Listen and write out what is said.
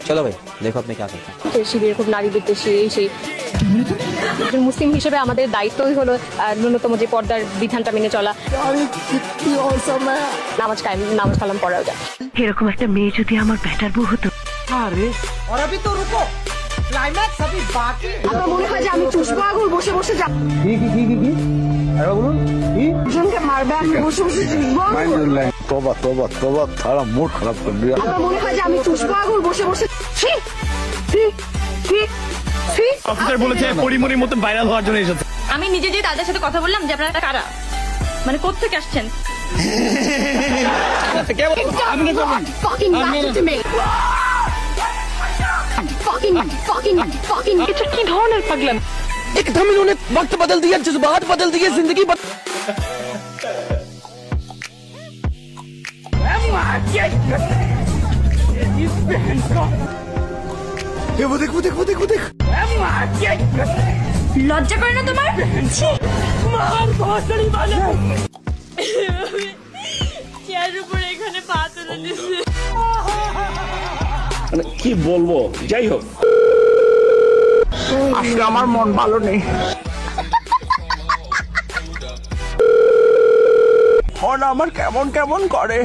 চলো ভাই দেখো আপনি क्या करते हैं। শিবির খুব নারী বিদ্বেষী এই সেই মুসলিম হিসেবে আমাদের দায়িত্বই হলো ন্যূনতম যে পর্দার বিধানটা মেনে চলা, নামাজ কালাম পড়াও যায়। এরকম একটা মেয়ে যদি আমার ব্যাটার বউ হতো। अरे और अभी तो रुको, क्लाइमैक्स अभी बाकी। আমার মনে হয় যে আমি চুষবো আগুন বসে বসে যা আরে বলুন কি জনকে মারবে আমি বসে বসে চুষবো আগুন। तौबा तौबा तौबा थारा मूड खराब कर दिया। আমার মনে হয় যে আমি চুষবো আগুন বসে বসে ছি ছি ছি ছি। অফিসার বলেছে পরিমরির মতন ভাইরাল হওয়ার জন্য এসেছে। আমি নিজে যে তাদের সাথে কথা বললাম যে আপনারা কারা, মানে কোত্থেকে আসছেন। কি ধরনের পাগলাম। एकदम इन्होंने वक्त बदल दिया, जज्बात बदल दिए, जिंदगी वो देख वो देख वो देख वो देख। লজ্জা করে না তোমার? চেয়ারের উপরে এখানে পা তুলে দিয়েছে। মানে কি বলবো, যাই হোক আজকে আমার মন ভালো নেই। মন আমার কেমন কেমন করে।